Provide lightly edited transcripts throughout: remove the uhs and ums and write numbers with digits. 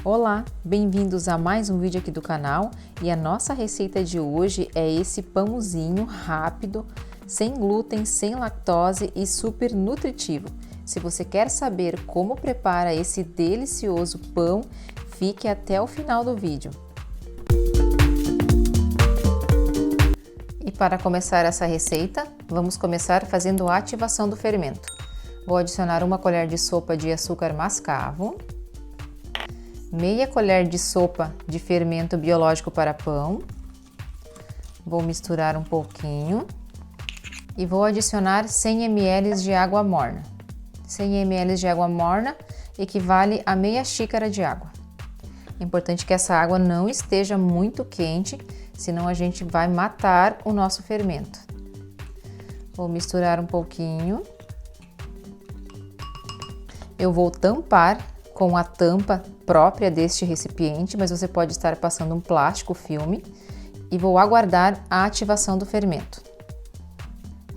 Olá, bem-vindos a mais um vídeo aqui do canal e a nossa receita de hoje é esse pãozinho rápido, sem glúten, sem lactose e super nutritivo. Se você quer saber como prepara esse delicioso pão, fique até o final do vídeo. E para começar essa receita, vamos começar fazendo a ativação do fermento. Vou adicionar uma colher de sopa de açúcar mascavo, meia colher de sopa de fermento biológico para pão. Vou misturar um pouquinho e vou adicionar 100 ml de água morna. 100 ml de água morna equivale a meia xícara de água. É importante que essa água não esteja muito quente, senão a gente vai matar o nosso fermento. Vou misturar um pouquinho. Eu vou tampar com a tampa própria deste recipiente, mas você pode estar passando um plástico filme e vou aguardar a ativação do fermento.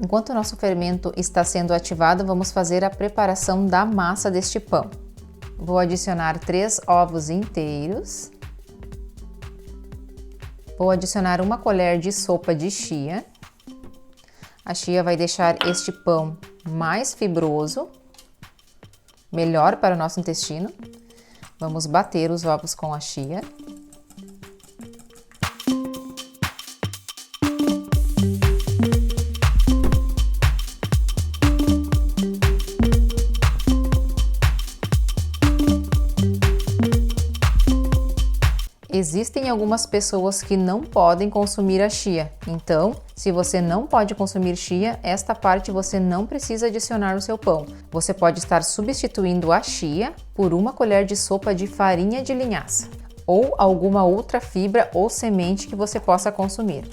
Enquanto o nosso fermento está sendo ativado, vamos fazer a preparação da massa deste pão. Vou adicionar 3 ovos inteiros. Vou adicionar uma colher de sopa de chia. A chia vai deixar este pão mais fibroso, melhor para o nosso intestino. Vamos bater os ovos com a chia. Existem algumas pessoas que não podem consumir a chia, então, se você não pode consumir chia, esta parte você não precisa adicionar no seu pão. Você pode estar substituindo a chia por uma colher de sopa de farinha de linhaça ou alguma outra fibra ou semente que você possa consumir.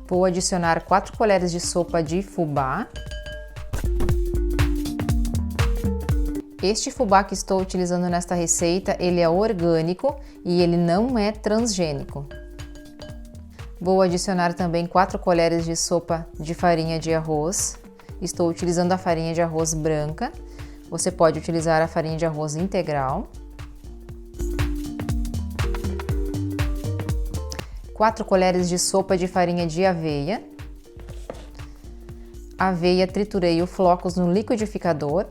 Vou adicionar 4 colheres de sopa de fubá. Este fubá que estou utilizando nesta receita, ele é orgânico e ele não é transgênico. Vou adicionar também 4 colheres de sopa de farinha de arroz. Estou utilizando a farinha de arroz branca. Você pode utilizar a farinha de arroz integral. 4 colheres de sopa de farinha de aveia. Aveia, triturei os flocos no liquidificador.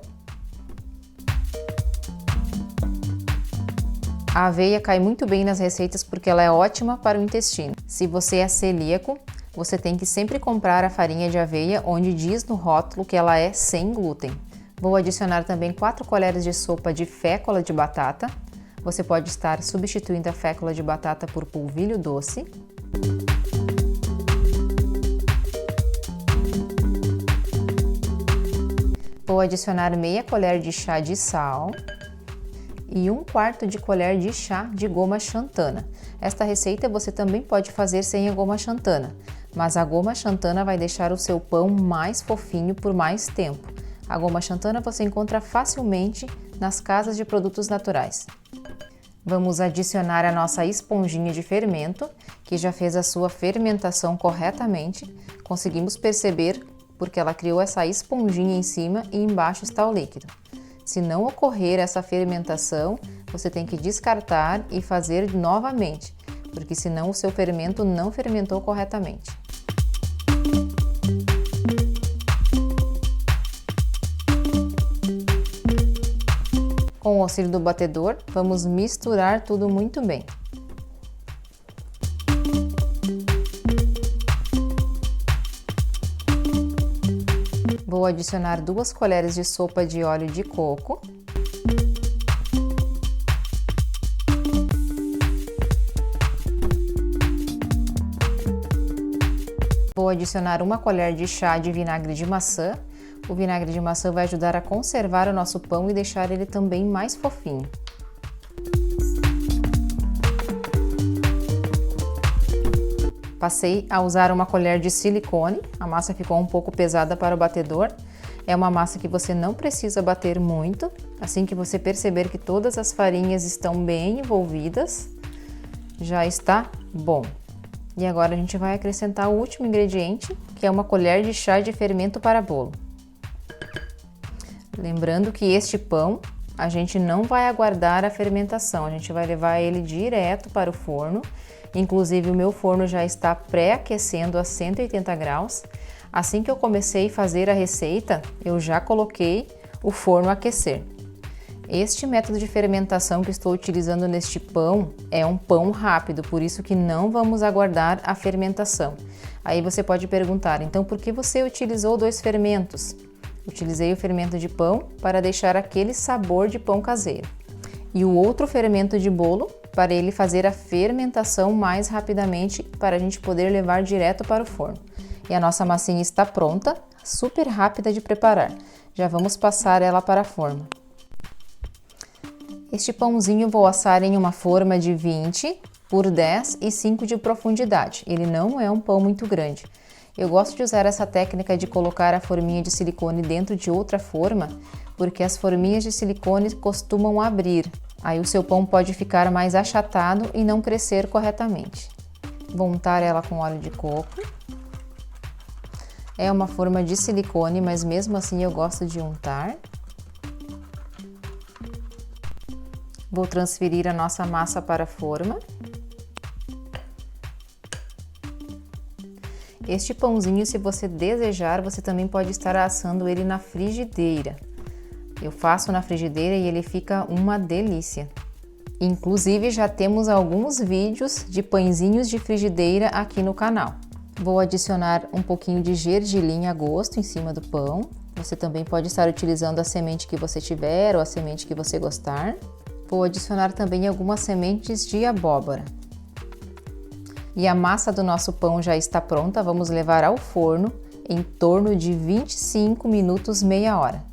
A aveia cai muito bem nas receitas porque ela é ótima para o intestino. Se você é celíaco, você tem que sempre comprar a farinha de aveia onde diz no rótulo que ela é sem glúten. Vou adicionar também 4 colheres de sopa de fécula de batata. Você pode estar substituindo a fécula de batata por polvilho doce. Vou adicionar meia colher de chá de sal e 1/4 de colher de chá de goma xantana. Esta receita você também pode fazer sem a goma xantana, mas a goma xantana vai deixar o seu pão mais fofinho por mais tempo. A goma xantana você encontra facilmente nas casas de produtos naturais. Vamos adicionar a nossa esponjinha de fermento, que já fez a sua fermentação corretamente. Conseguimos perceber porque ela criou essa esponjinha em cima e embaixo está o líquido. Se não ocorrer essa fermentação, você tem que descartar e fazer novamente, porque senão o seu fermento não fermentou corretamente. Com o auxílio do batedor, vamos misturar tudo muito bem. Vou adicionar 2 colheres de sopa de óleo de coco. Vou adicionar 1 colher de chá de vinagre de maçã. O vinagre de maçã vai ajudar a conservar o nosso pão e deixar ele também mais fofinho. Passei a usar 1 colher de silicone, a massa ficou um pouco pesada para o batedor. É uma massa que você não precisa bater muito, assim que você perceber que todas as farinhas estão bem envolvidas, já está bom. E agora a gente vai acrescentar o último ingrediente, que é 1 colher de chá de fermento para bolo. Lembrando que este pão a gente não vai aguardar a fermentação, a gente vai levar ele direto para o forno. Inclusive o meu forno já está pré-aquecendo a 180 graus. Assim que eu comecei a fazer a receita, eu já coloquei o forno a aquecer. Este método de fermentação que estou utilizando neste pão é um pão rápido, por isso que não vamos aguardar a fermentação. Aí você pode perguntar, então por que você utilizou 2 fermentos? Utilizei o fermento de pão para deixar aquele sabor de pão caseiro e o outro fermento de bolo para ele fazer a fermentação mais rapidamente para a gente poder levar direto para o forno. E a nossa massinha está pronta, super rápida de preparar. Já vamos passar ela para a forma. Este pãozinho vou assar em uma forma de 20 por 10 e 5 de profundidade. Ele não é um pão muito grande. Eu gosto de usar essa técnica de colocar a forminha de silicone dentro de outra forma, porque as forminhas de silicone costumam abrir. Aí o seu pão pode ficar mais achatado e não crescer corretamente. Vou untar ela com óleo de coco. É uma forma de silicone, mas mesmo assim eu gosto de untar. Vou transferir a nossa massa para a forma. Este pãozinho, se você desejar, você também pode estar assando ele na frigideira. Eu faço na frigideira e ele fica uma delícia. Inclusive, já temos alguns vídeos de pãezinhos de frigideira aqui no canal. Vou adicionar um pouquinho de gergelim a gosto em cima do pão. Você também pode estar utilizando a semente que você tiver ou a semente que você gostar. Vou adicionar também algumas sementes de abóbora. E a massa do nosso pão já está pronta, vamos levar ao forno em torno de 25 minutos, meia hora.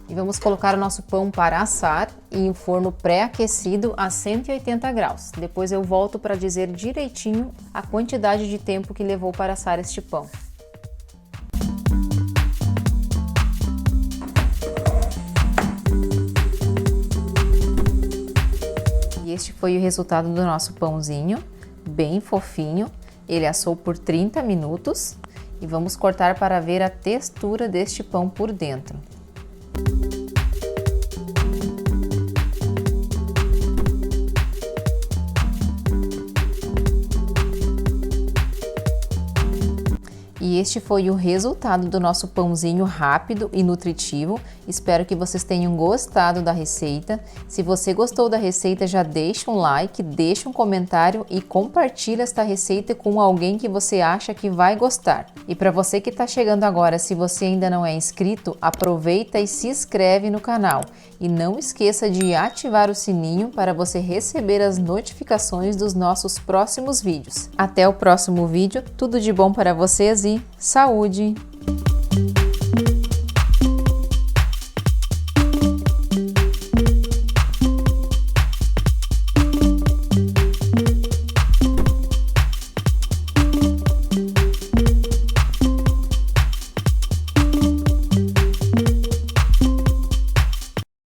E vamos colocar o nosso pão para assar em um forno pré-aquecido a 180 graus. Depois eu volto para dizer direitinho a quantidade de tempo que levou para assar este pão. E este foi o resultado do nosso pãozinho, bem fofinho. Ele assou por 30 minutos e vamos cortar para ver a textura deste pão por dentro. E este foi o resultado do nosso pãozinho rápido e nutritivo. Espero que vocês tenham gostado da receita. Se você gostou da receita, já deixa um like, deixa um comentário e compartilha esta receita com alguém que você acha que vai gostar. E para você que está chegando agora, se você ainda não é inscrito, aproveita e se inscreve no canal. E não esqueça de ativar o sininho para você receber as notificações dos nossos próximos vídeos. Até o próximo vídeo, tudo de bom para vocês e saúde!